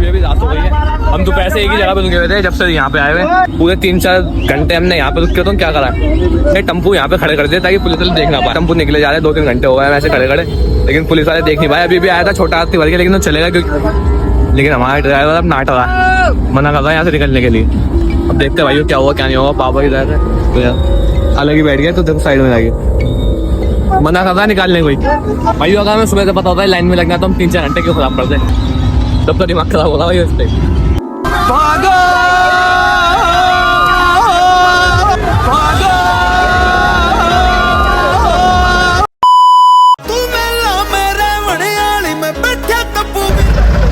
अभी रात हो गई है। हम दोपहर से एक ही जगह पे रुके हुए थे, जब से यहाँ पे आए हुए पूरे 3-4 घंटे हमने यहाँ पे रुके। तो क्या करा, टम्पू यहाँ पे खड़े कर दिए ताकि पुलिस वाले देख ना पाए। टम्पू निकले जा रहे 2-3 घंटे हो गए वैसे खड़े खड़े, लेकिन पुलिस वाले देख नहीं पाए। अभी भी आया था छोटा हाथी भर के, लेकिन वो चलेगा क्योंकि, लेकिन हमारा ड्राइवर अब नाट रहा, मना कर रहा है यहाँ से निकलने के लिए। अब देखते भाई क्या हुआ क्या नहीं होगा। पापा ही ड्राइवर अलग ही बैठ गया, तो देखो साइड में जाके मना कर रहा है निकालने कोई। भाई अगर हमें सुबह से पता होता है लाइन में लगना तो हम 3-4 घंटे क्यों खराब करते, तब तो दिमाग खराब होगा भाई उस टाइम।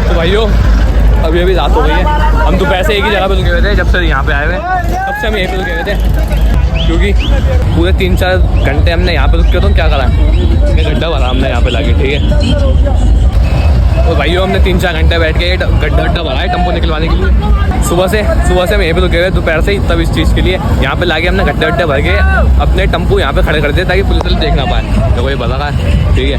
तो भाइयों अभी रात हो गई है। हम दोपहर से एक ही जगह पे रुके हुए थे, जब से यहाँ पे आए हुए तब से हम यहीं पे रुके हुए थे, क्योंकि पूरे 3-4 घंटे हमने यहाँ पे रुके। तो क्या करा, गड्ढा भरा हमने यहाँ पे लाके, ठीक है। तो भाइयों हमने 3-4 घंटे बैठ के गड्ढा भरा है टम्पो निकलवाने के लिए। सुबह से हम यहीं पे रुके हुए, दोपहर से ही तब इस चीज़ के लिए यहाँ पे लाके हमने गड्ढे भर के अपने टम्पू यहाँ पे खड़े कर दिए ताकि पुलिस वाले देख ना पाए। देखो ये बता रहा है, ठीक है।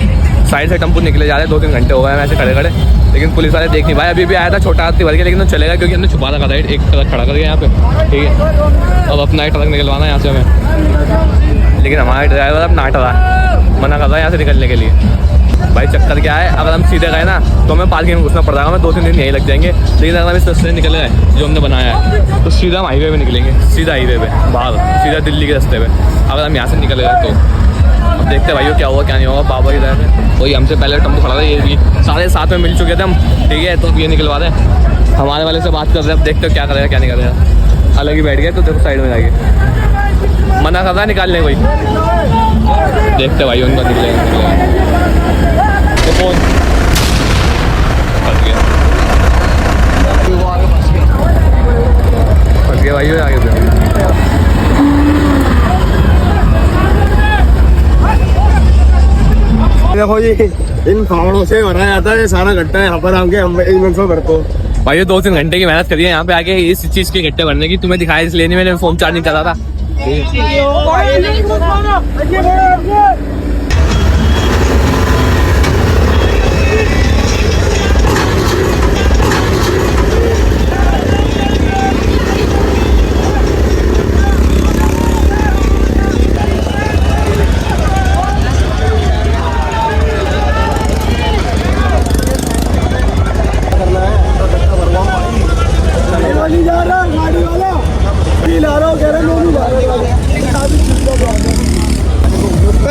साइड से टम्पू निकले जा रहे 2-3 घंटे हो गए वैसे खड़े खड़े, लेकिन पुलिस वाले देख नहीं पाए। अभी भी आया था छोटा हाथी भर के, लेकिन वो चलेगा क्योंकि हमने छुपा रखा था एक ट्रक खड़ा करके यहाँ पे, ठीक है। अब अपना एक ट्रक निकलवाना है यहाँ से हमें, लेकिन हमारा ड्राइवर अब नाट रहा, मना कर रहा है यहाँ से निकलने के लिए। भाई चक्कर क्या है, अगर हम सीधे गए ना तो हमें पार्किंग में घुसना पड़ जाएगा, हमें 2-3 दिन यहीं लग जाएंगे। लेकिन अगर हम इस रास्ते से निकल गए जो हमने बनाया है, तो सीधा हम हाईवे पे निकलेंगे, सीधा हाईवे पे बाहर, सीधा दिल्ली के रास्ते पे। अगर हम यहाँ से निकल गए तो अब देखते हैं भाइयों क्या होगा क्या नहीं होगा। बाबा की तरह से वही हमसे पहले टम्पू खड़ा था, ये भी सारे साथ में मिल चुके थे हम, ठीक है। तो अब ये निकलवा दें, हमारे वाले से बात कर रहे हैं, अब देखते हो क्या करेगा क्या नहीं करेगा। अलग ही बैठ गए, तो देखो साइड में जाके मना कर रहा है निकालने कोई। देखते भाई उनका निकलेगा तो फोन फंस गया भाई आगे से। देखो जी इन फावड़ों से भरा जाता है सारा गड्ढा, यहाँ पर आके हम एक मिनट में भरते हैं। भाई 2-3 घंटे की मेहनत करी है यहाँ पे आके इस चीज के गड्ढे भरने की। तुम्हें दिखाया इसलिए नहीं, मैंने फोन चार्जिंग करा था।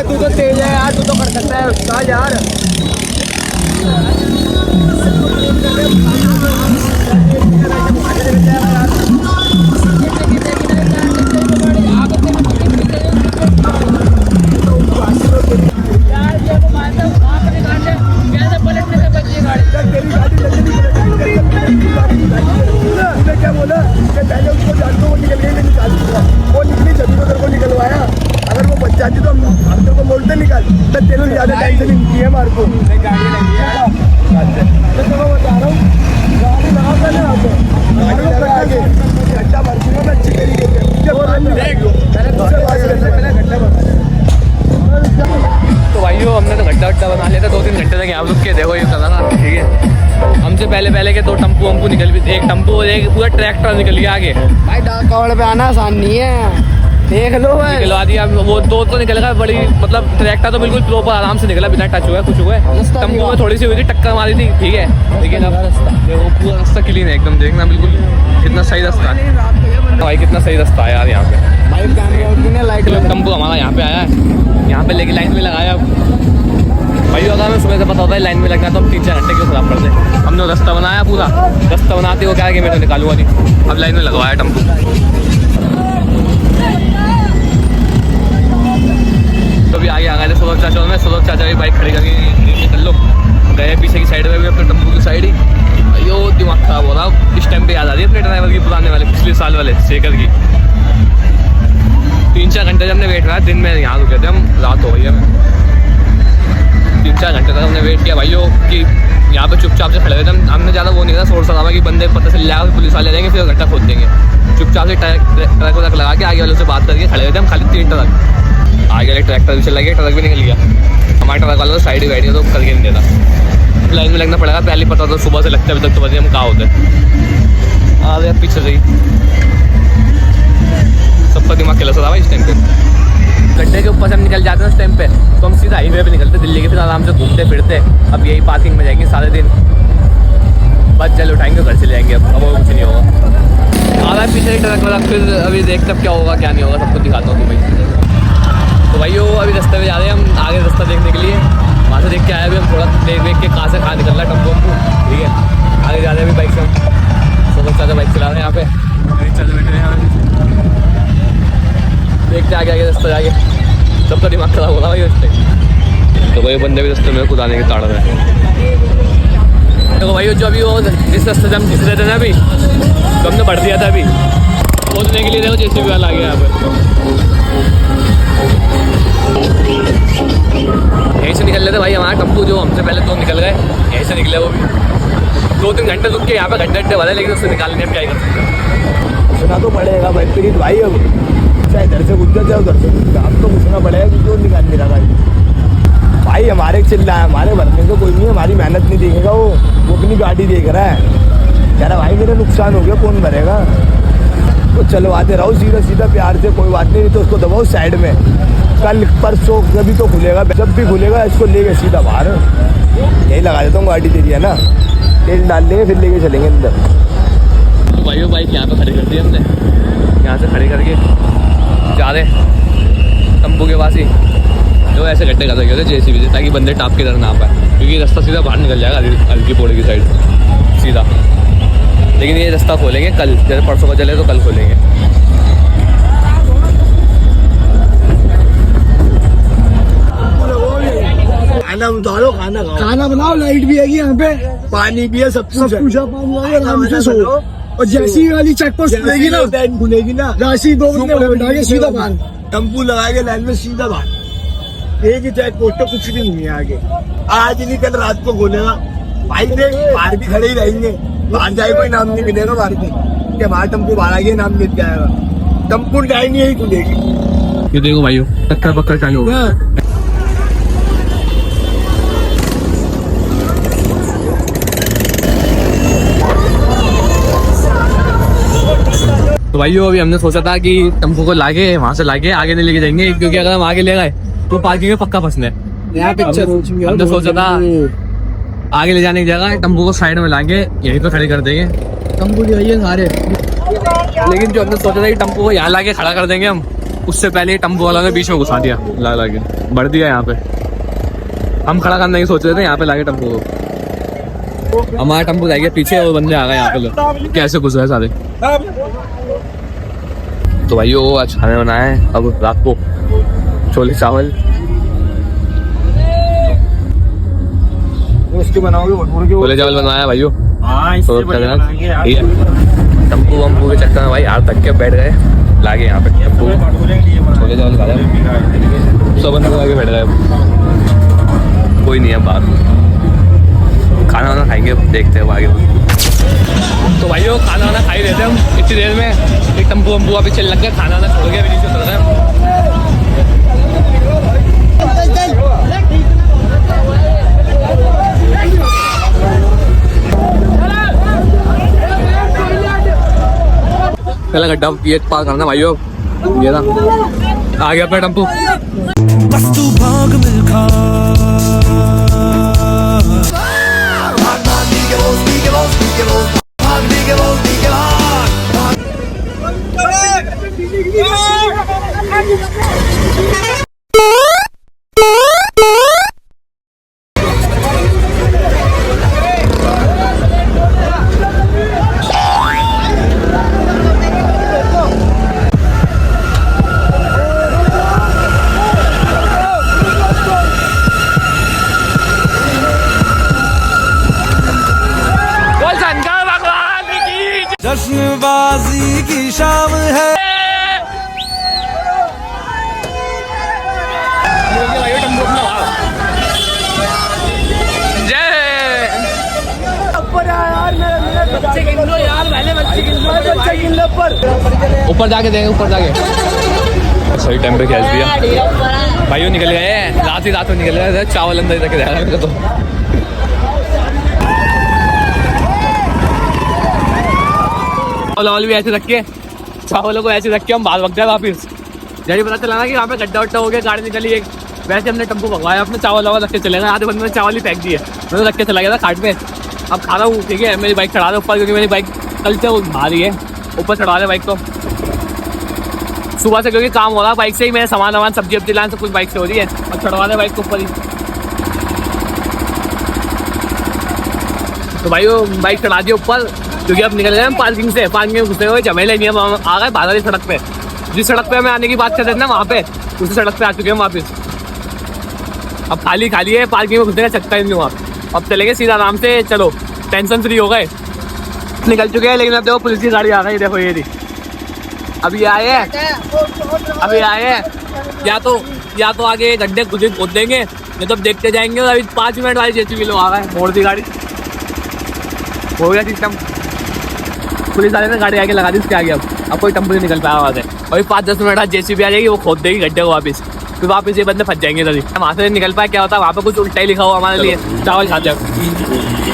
तू तो तेज है यार, तू तो कर सकता है उसका यार। क्या बोला पहले उसको जान दो, वो निकल गई, नहीं निकाल वो निकली जब तो तेरे को निकलवाया। अगर वो बच जाती तो हम तेरे को बोलते निकाल, तो तेरे को ज्यादा टेंशन नहीं है हमारे को। गाड़ी लगी है तो मैं बता रहा हूँ, गाड़ी लगा कर गड्ढा भर दूंगा मैं अच्छी तरीके से। तो भाइयों हमने तो गड्ढा बना लिया था, 2-3 घंटे तक यहाँ रुक के। देखो ये करा ना, ठीक है। हमसे पहले के 2 टम्पू निकल भी, एक टम्पू और एक पूरा ट्रैक्टर निकल गया आगे। भाई डाक कवड़ पे आना आसान नहीं है, देख लो निकलवा दिया वो 2 तो निकल गया बड़ी, मतलब ट्रैक्टर तो बिल्कुल प्रॉपर आराम से निकला बिना टच हुआ कुछ हुआ। टम्पू में थोड़ी सी हुई थी, टक्कर मारी थी, ठीक है। लेकिन अब देखो पूरा रास्ता क्लीन है एकदम, देखना बिल्कुल कितना सही रास्ता है भाई, कितना सही रास्ता है यार यहाँ पे। टम्पू हमारा यहाँ पे आया है, यहाँ पे लेके लाइन में लगाया। भाई अगर हमें सुबह से पता होता है लाइन में लगना तो हम 3-4 घंटे क्यों खराब करते। हमने रास्ता बनाया, पूरा रास्ता बनाते वो क्या है कि मैं तो निकालूंगा नहीं। अब लाइन में लगवाया टम्पू। तो भी आगे आ गए थे सुरक्षा चाचा में, सुरक्षा चाचा की बाइक खड़ी करके निकल लो गए पीछे की साइड में भी, अपने टम्पू की साइड ही। यो दिमाग खराब हो रहा, इस टाइम पे याद आ रही है अपने ड्राइवर की पुराने वाले पिछले साल वाले शेखर की। 3-4 घंटे जब हमने वेट करा, दिन में यहाँ रुके थे हम, रात हो गई हमें। 3-4 घंटे तक हमने वेट किया भाइयों कि यहाँ पे चुपचाप से खड़े हुए थे। हमने ज़्यादा वो नहीं था शोर शराबा कि बंदे पता चल जाएगा, पुलिस वाले रहेंगे फिर गड्ढा खोद देंगे। चुपचाप से ट्रक व्रक लगा के आगे वालों से बात करके खड़े हुए थे हम, खाली 3 ट्रक। आगे वाले ट्रैक्टर भी चला गया, ट्रक भी निकल गया। हमारे ट्रक वाला तो साइड ही बैठ गया तो करके नहीं देता। लाइन में लगना पड़ेगा, पहले पता था सुबह से लगता है अभी तक तो पता नहीं हम कहाँ होते हैं। आ गए पीछे से ही, सबका दिमाग खिला था भाई इस टाइम पे। गड्ढे के ऊपर से हम निकल जाते हैं उस टाइम पे, तो हम सीधा हाईवे पे निकलते दिल्ली के, फिर आराम से घूमते फिरते। अब यही पार्किंग में जाएंगे सारे दिन, बस जल उठाएंगे घर चले जाएंगे। अब और कुछ नहीं होगा। आ रहा है पीछे ट्रक वाला, फिर अभी देखते अब क्या होगा क्या नहीं होगा, सबको दिखाता हूँ भाई। तो भाई अभी रास्ते में जा रहे हैं हम आगे रास्ता देखने के लिए। वहाँ से देख के आए अभी हम, थोड़ा देख के कहाँ से कहाँ निकल रहा है टम्पू वम्पू, ठीक है। आगे जा रहे हैं अभी बाइक से हम, सब अच्छा बाइक चला रहे हैं यहाँ पे, चल बैठे हैं देखते आगे आगे रास्ता जाके। सबका दिमाग खराब हो रहा भाई उस टाइम। तो भाई बंदे भी रास्ते में खुद आने के ताड़ रहे हैं। तो भाई जो अभी वो जिस रास्ते से हम घिस रहे थे ना अभी, तो हमने बढ़ दिया था अभी पहुँचने के लिए। देखो जैसे भी वाला आ गया यहाँ पर, यहीं से निकल रहे थे भाई हमारा टम्पू, जो हमसे पहले तो निकल गए, यहीं से निकले वो भी। 2-3 घंटे रुक के यहाँ पे घंटे वाले, लेकिन उससे निकालने में क्या ही कर सकते। घुसना तो पड़ेगा भाई प्रीत भाई, अब चाहे इधर से घुस जाए उधर से घुस जाए, अब तो घुसना पड़ेगा कि क्यों निकाल नहीं रहा भाई। हमारे चिल्ला है, हमारे भरने को कोई नहीं है, हमारी मेहनत नहीं देखेगा वो अपनी गाड़ी देख रहा है। कह रहा भाई मेरा नुकसान हो गया, कौन भरेगा। तो चलवाते रहो सीधा सीधा प्यार से, कोई बात नहीं। तो उसको दबाओ साइड में, कल परसों जब तो खुलेगा, जब भी खुलेगा इसको लेके सीधा बाहर यही लगा देता हूँ गाड़ी तेरी, है ना। तेल डाल लेंगे फिर लेके चलेंगे अंदर। तो भाई वो बाइक यहाँ पे खड़ी कर दी हमने, यहाँ से खड़ी करके जा रहे टम्पू के पास ही, जो ऐसे गड्ढे कर रखे थे जेसीबी से, ताकि बंदे टाप के इधर ना आ पाए, क्योंकि रास्ता सीधा बाहर निकल जाएगा हल्की पौड़ी की साइड सीधा। लेकिन ये रास्ता खोलेंगे कल, जैसे परसों को चले तो कल खोलेंगे। खाना उतारो, खाना बनाओ, लाइट भी है यहाँ पे, पानी भी है, सब कुछ पानी आराम से सो। और जैसी वाली चेक पोस्ट खुलेगी ना, खुलेगी ना, राशि 2 घंटे बैठा के सीधा बाहर टम्पू लगाएंगे लाइन में सीधा बाहर। एक ही चेक पोस्ट है, कुछ भी नहीं है आगे। आज नहीं कल रात को खोलेगा भाई, देख बाहर भी खड़े ही रहेंगे, बाहर जाए कोई नाम नहीं मिलेगा बाहर को कि हमारा टम्पू बाहर आ गया, नाम मिल जाएगा। टम्पू लाइन यही खुलेगी। ये देखो भाइयों टक्कर पक्कर चालू होगा। तो भाइयों अभी हमने सोचा था कि टम्पू को लाके वहाँ से लाके आगे नहीं लेके जाएंगे, क्योंकि अगर हम आगे ले गए तो पार्किंग में पक्का फंसने। हमने सोचा था आगे ले जाने की जगह टम्पू को साइड में लाके यहीं पे खड़े कर देंगे, टम्पू की भैया सारे। लेकिन जो हमने सोचा था कि टम्पू को यहाँ लाके खड़ा कर देंगे हम, उससे पहले टम्पू वाला ने बीच में घुसा दिया, ला के बढ़ दिया यहाँ पे। हम खड़ा करने की सोच रहे थे यहाँ पे लाके टम्पू को, हमारा टम्पू जाएगा पीछे और बंदे आ गए यहाँ पे। लोग कैसे घुस रहे सारे। तो भाई वो आज खाने बनाए हैं अब रात को छोले चावल। उसके बनाओगे छोले चावल बनाया भाइयों। टम्पू वम्पू के चक्कर में भाई हाथ तक के बैठ गए लागे यहाँ पे टम्पू छोले चावल खा रहे, सब बंदे आगे बैठ गए, कोई नहीं है बाहर। खाना वाना खाएंगे, देखते हैं आगे। तो भाइयों खाना वाना खा ही देते हम इतनी देर में। एक टम्पू वम्पू अभी चल लग गया, खाना वाना छोड़ गया, अभी नीचे उतर गए। पहला गड्ढा ये पार करना भाइयों, ये ना आ गया अपना टम्पू। जश्नबाजी की शाम है। ऊपर जाके देंगे, ऊपर जाके सही टाइम पे खेल दिया भाइयों। निकल गए रात ही रात में निकल गए, चावल अंदर तक रह तो चावल वावल भी ऐसे रख के, चावलों को ऐसे रख के हम बाहर भग गए वापिस। जब पता चला ना कि वहाँ पे गड्ढा वड्ढा हो गया, गाड़ी निकली एक, वैसे हमने टेम्पो भगवाया, अपने चावल वावल रख के चले गए। आधे बंदे ने चावल ही फेंक दिए, मैं रख के चला गया था खाट पे। अब खा रहा हूँ, ठीक है, मेरी बाइक चढ़ा दे ऊपर, क्योंकि मेरी बाइक कल से वो भारी है, ऊपर चढ़ा दे बाइक को सुबह से, क्योंकि काम हो रहा है बाइक से ही। मैं सामान वामान सब्जी वब्जी लान सब कुछ बाइक से हो रही है, अब चढ़वा दे बाइक को ऊपर ही। तो भाई वो बाइक चढ़ा दिया ऊपर, क्योंकि अब निकल गए हम पार्किंग से। पार्किंग में घुसे हुए झमेले नहीं, हम आ गए बाहर वाली सड़क पे। जिस सड़क पे हमें आने की बात कर रहे थे ना, वहाँ पे उसी सड़क पे आ चुके हैं वापस। अब खाली खाली है, पार्किंग में घुसने का चक्कर ही नहीं हुआ। अब चलेंगे सीधा आराम से, चलो टेंशन फ्री हो गए, निकल चुके हैं। लेकिन अब देखो पुलिस की गाड़ी आ गई, देखो ये थी। अभी आए हैं, या तो आगे गड्ढे खोद देंगे, नहीं तो देखते जाएंगे। और अभी 5 मिनट वाली जेसीबी लोग आ गए, मोड़ दी गाड़ी, हो गया सिस्टम। पुलिस वाले ने गाड़ी आगे लगा दी उसके आगे। अब कोई टेम्पो नहीं निकल पाया वहाँ से। अभी 5-10 मिनट बाद जेसीबी आ जाएगी, वो खोद देगी गड्ढे को वापस, फिर वापस ये बंदे फंस जाएंगे। तभी वहाँ से निकल पाए, क्या होता है वहाँ पे कुछ उल्टा ही लिखा हुआ हमारे लिए, चावल खा जाओ।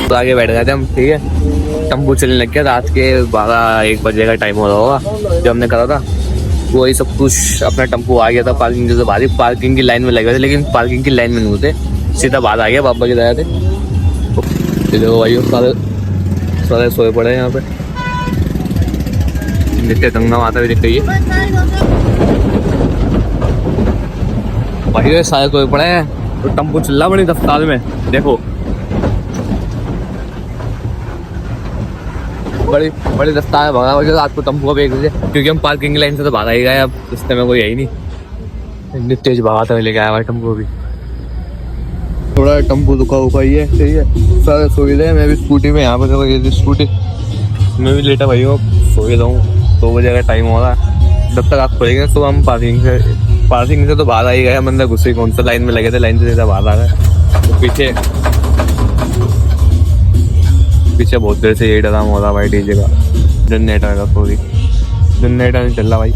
तो आगे बैठ गए थे हम, ठीक है। टेम्पो चलने लग गया, रात के 12-1 बजे का टाइम हो रहा होगा जो हमने करा था। वही सब कुछ अपना टेम्पो आ गया था पार्किंग से बाहर, पार्किंग की लाइन में लगे थे, लेकिन पार्किंग की लाइन में नहीं होते, सीधा बाहर आ गया, बाबा की दया थे। देखो भाई सारे सोए पड़े हैं यहाँ पे, नित्य गंगा माता भी दिख रही है भाई, सारे सोए पड़े हैं। तो टेम्पो चल रहा बड़ी रफ्तार में, देखो बड़ी बड़ी रफ्तार में भगा वजह रात को टेम्पो को देख लीजिए, क्योंकि हम पार्किंग लाइन से तो बाहर ही गए। अब रास्ते में कोई है ही नहीं, इतनी तेज भगाता हुआ लेके आया भाई टेम्पो भी। थोड़ा टेम्पो रुका हुआ ही है, ठीक है, सारे सो गए थे। मैं भी स्कूटी में यहाँ पर देखो, ये स्कूटी मैं भी लेटा भाई हूँ, सो ही रहूँ। 2 बजे का टाइम हो रहा है, जब तक आप खोलेंगे तो हम पार्किंग से तो बाहर आ ही गए। हम अंदर घुसे, कौन सा लाइन में लगे थे, लाइन से सीधा बाहर आ गए। तो पीछे बहुत देर से यही ड्रामा हो रहा भाई, डीजे का, जनरेटर का। सॉरी, जनरेटर नहीं चल रहा भाई,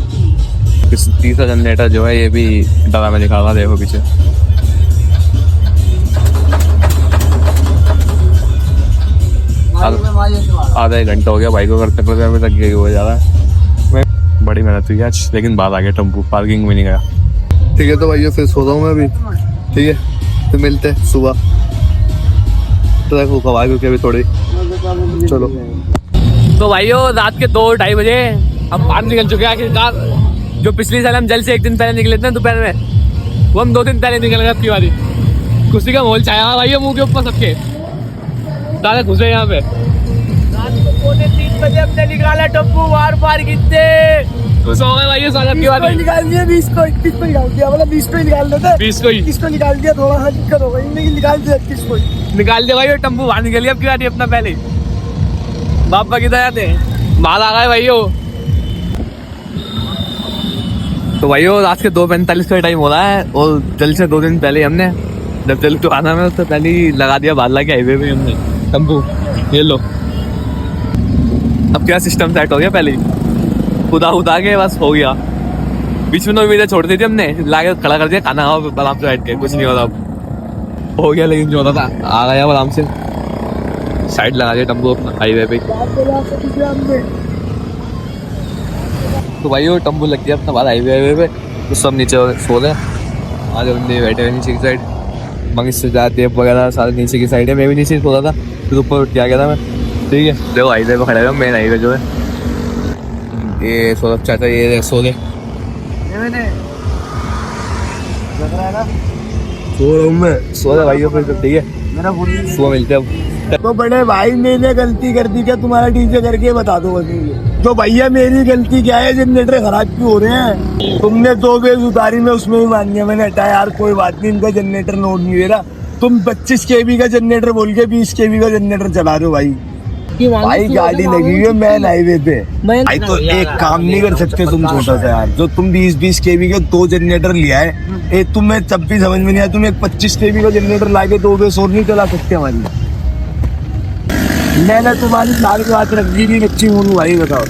तीसरा जनरेटर जो है ये भी ड्रामा दिखा रहा, देखो पीछे। आधा 1 घंटा हो गया भाई को करते करते, अभी तक यही हो जा रहा है। मैं बड़ी मेहनत हुई आज, लेकिन बाहर आ गया टेम्पो, पार्किंग में नहीं गया। ठीक है, तो भाई फिर सो रहा हूँ मैं अभी, ठीक है, फिर मिलते हैं सुबह। तो देखो कब क्योंकि अभी थोड़ी, चलो। तो भाइयों रात के 2-2:30 बजे हम बाहर निकल चुके हैं आखिरकार। जो पिछली साल हम जल से 1 दिन पहले निकले थे दोपहर में, वो हम 2 दिन पहले निकल गए अपनी बारी। खुशी का माहौल छाया भाई मुँह के ऊपर सबके, सारे घुसे यहाँ पे। रात को 2-3 बजे हमने निकाला टेम्पो, बार कितने खुश हो गए भाई सारे अपनी बारी। निकाल दिया 20 को, 21 को निकाल दिया, मतलब 20 को ही निकाल देते, 20 को ही 21 को निकाल दिया। थोड़ा सा दिक्कत हो गई, लेकिन निकाल दिया 21 को ही निकाल दिया भाई। वो टेम्पो बाहर निकल गया, अब क्या अपना पहले ही बाबा की दया थे माल आ गए भाइयों। तो भाइयों रात के 2:45 का टाइम हो रहा है, और जल से 2 दिन पहले हमने, जब जल तो आना में उससे पहले ही लगा दिया बादला के हाईवे पे हमने टेम्पो। ये लो, अब क्या सिस्टम सेट हो गया, पहले ही खुदा के बस हो गया। बीच में तो उम्मीदें छोड़ दी थी हमने, लाके खड़ा कर दिया, खाना खाओ आराम से बैठ के, कुछ नहीं होता। अब हो गया, लेकिन जो होता था आ गया आराम से। साइड लगा दिया टेम्पो अपना हाईवे पे। तो भाई वो टेम्पो लग गया अपना बाहर हाईवे पे, तो सब नीचे सो रहे। आगे बंदे बैठे हुए नीचे की साइड, मंगिस से जाते वगैरह सारे नीचे की साइड है। मैं भी नीचे सो रहा था, फिर ऊपर उठ के आ गया था मैं, ठीक है। देखो हाईवे पे खड़े हुए, मेन हाईवे जो है, ये सौरभ चाचा ये सो रहे, सो रहे भाई, फिर ठीक है, सुबह मिलते हैं। तो बड़े भाई मैंने गलती कर दी क्या, तुम्हारा डीजे करके बता दो बस। तो भैया मेरी गलती क्या है, जनरेटर खराब क्यों हो रहे हैं? तुमने 2 बेज उतारी, मैं उसमें भी मान गया, मैंने हटाया यार कोई बात नहीं, इनका जनरेटर लोड नहीं दे रहा। तुम 25 kV का जनरेटर बोल के 20 kV का जनरेटर चला रहे हो भाई। भाई गाड़ी लगी हुई है मैन हाईवे पे भाई, तो एक काम नहीं कर सकते तुम छोटा सा यार, जो तुम 20 kV के 2 जनरेटर लिया है, एक तुम्हें तब भी समझ में नहीं आया, तुम एक 25 kV का जनरेटर लाके 2 बेस और नहीं चला सकते हमारी। मैंने तुम्हारी सारी बात रख दी, बच्ची हूँ भाई, बताओ।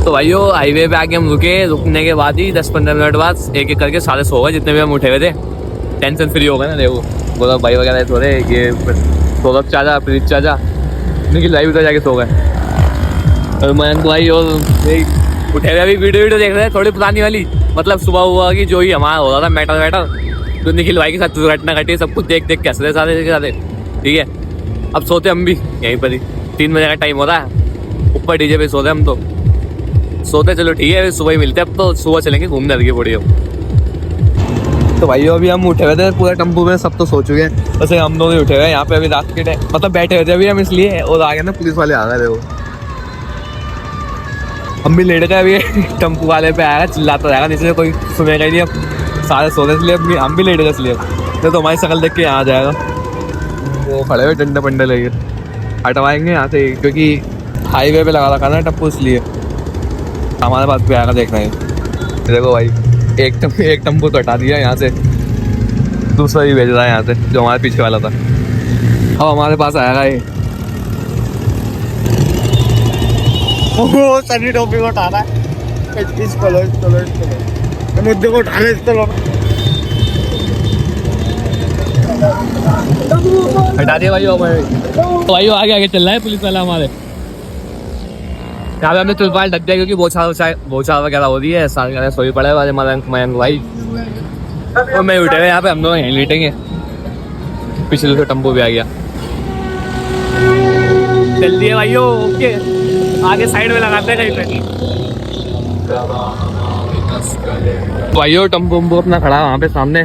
तो भाइयों हाईवे पे आके हम रुकने के बाद ही 10-15 मिनट बाद एक करके सारे सो गए, जितने भी हम उठे हुए थे। टेंशन फ्री हो गए ना, देखो बोला भाई वगैरह सो रहे, ये सौरभ चाचा, प्रीत चाचा, निखिल भाई उधर जाके सो गए। और मयंक भाई और उठे हुए अभी वीडियो देख रहे हैं थोड़ी पुरानी वाली, मतलब सुबह हुआ कि जो ही हमारा हो रहा था मैटर तो निखिल भाई के साथ दुर्घटना घटी, सब कुछ देख देख कैसे सारे के साथ। ठीक है, अब सोते हम भी यहीं पर ही, 3 बजे का टाइम हो रहा है, ऊपर डीजे पे सोते हम तो सोते। चलो ठीक है, सुबह ही मिलते हैं, अब तो सुबह चलेंगे घूमने लगे पड़ी हो। तो भाई अभी हम उठे हुए थे पूरे टेम्पो में, सब तो सो चुके हैं, वैसे हम दोनों ही उठे हुए हैं यहाँ पे अभी रात के टाइम, मतलब बैठे हुए थे अभी हम इसलिए, और आगे ना पुलिस वाले आ गए थे वो, हम भी लेट गए अभी टेम्पो वाले पे आएगा चिल्लाता रहेगा नीचे से, कोई सुनेगा ही नहीं, अब सारे सोने इसलिए हम भी लेट गए इसलिए, नहीं तो हमारी शक्ल देख के यहाँ आ जाएगा। वो खड़े हुए डंडे पंडे लेके हटवाएंगे यहाँ से, क्योंकि हाईवे पे लगा रखा ना टेम्पो, इसलिए हमारे पास भी आएगा देखना है। देखो भाई एक टेम्पो तो हटा दिया यहाँ से, दूसरा ही भेज रहा है यहाँ से जो हमारे पीछे वाला था, अब हमारे पास आएगा ये। वो सनी टोपी को उठाना है, मुद्दे को उठा ले, चलो हटा दिया भाई। तो भाई आगे आगे चल रहा है पुलिस वाला हमारे, यहाँ पे हमने तिरपाल ढक दिया क्योंकि बोछार वगैरह हो रही है, सारे सोई पड़े वाले मयंक भाई, और मैं उठे हुए यहाँ पे, हम दोनों यहीं लेटेंगे। पिछले से टेम्पो भी आ गया, चल दिए भाइयों, ओके आगे साइड में लगाते हैं कहीं पे। भाइयों टेम्पो अपना खड़ा है वहाँ पे सामने,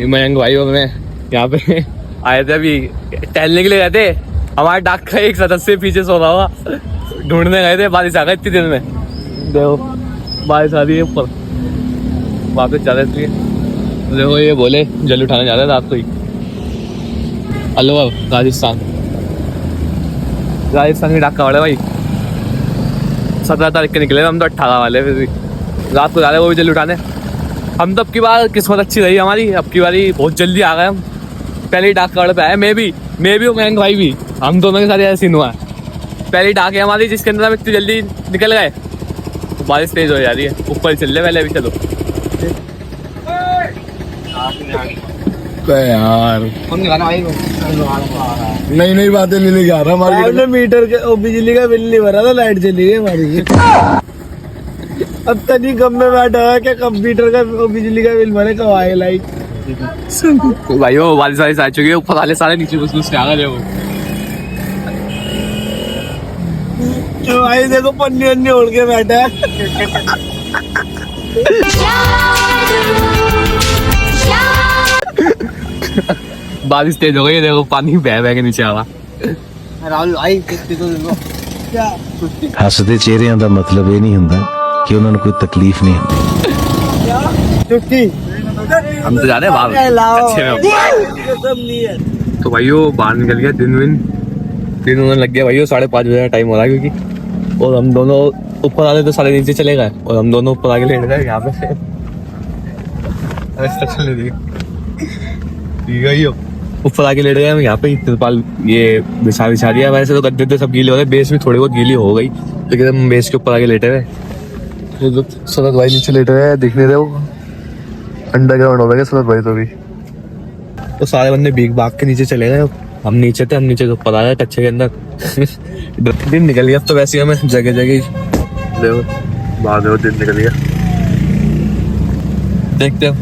मयंक भाई और मैं यहाँ पे आए थे अभी टहलने के लिए, रहते हमारे डाक का एक सदस्य पीछे सो रहा हुआ, ढूंढने गए थे, बारिश आ गई इतनी देर में, देखो बारिश आ रही है ऊपर, वापस जा रहे इसलिए। देखो ये बोले जल उठाने जा रहे रात को ही, अलवर राजस्थान की डाका वाले भाई, 17 तारीख के निकले हम तो 18 वाले, फिर भी रात को जा रहे वो भी जल उठाने। हम तो अब की बार किस्मत अच्छी रही हमारी, अब की बारी बहुत जल्दी आ गए हम, पहले ही डाक वाले पे आए, मैं भी और मयंक भाई भी, हम दोनों के साथ ऐसा सीन हुआ है। पहली डाक है हमारी जिसके अंदर हम इतनी जल्दी निकल गए, तो बारिश तेज हो जा रही है, ऊपर चल रहे पहले अभी। चलो यार नई बातें नहीं लेके आ रहा हमारे मीटर के, बिजली का बिल नहीं भरा था, लाइट चली गई हमारी। अब तनी कम में बैठा है क्या, कंप्यूटर का बिजली का बिल भरे, कब आए लाइट। भाई वो बारिश आ चुकी है, ऊपर वाले सारे नीचे घुस आ गए वो। तो भाई देखो पन्नी अन्नी ओढ़ के बैठा है। बारिश तेज हो गई है, देखो पानी बह बह के नीचे आ रहा। राहुल भाई तो देखो क्या हसदे चेहरिਆਂ ਦਾ मतलब ਇਹ ਨਹੀਂ ਹੁੰਦਾ कि ਉਹਨਾਂ ਨੂੰ ਕੋਈ तकलीफ नहीं ਹੁੰਦੀ। छुट्टी हम तो जा रहे हैं बाहर अच्छे में। तो भाइयों बाहर निकल गया, दिन होने लग गया भाइयों, 5:30 बजे का टाइम हो रहा है क्योंकि, और हम दोनों ऊपर आ रहे तो सारे नीचे चले गए, और हम दोनों ऊपर आके लेट गए यहाँ पे। ठीक है ऊपर आके लेट गए हम यहाँ पे, तिरपाल ये बिछा दिया। वैसे तो गद्दे सब गीले हो गए, बेस भी थोड़ी बहुत गीली हो गई, लेकिन हम बेस के ऊपर आके लेटे हुए। सनत भाई नीचे लेटे हुए दिखने दे, वो अंडरग्राउंड हो गया सनत भाई तो भी। तो सारे बंदे भीग भाग के नीचे चले गए, हम नीचे थे, हम नीचे के ऊपर आ गए कच्चे के अंदर। दिन निकल गया अब तो, वैसे ही हमें जगह जगह देखो बाद दिन निकल गया, देखते हैं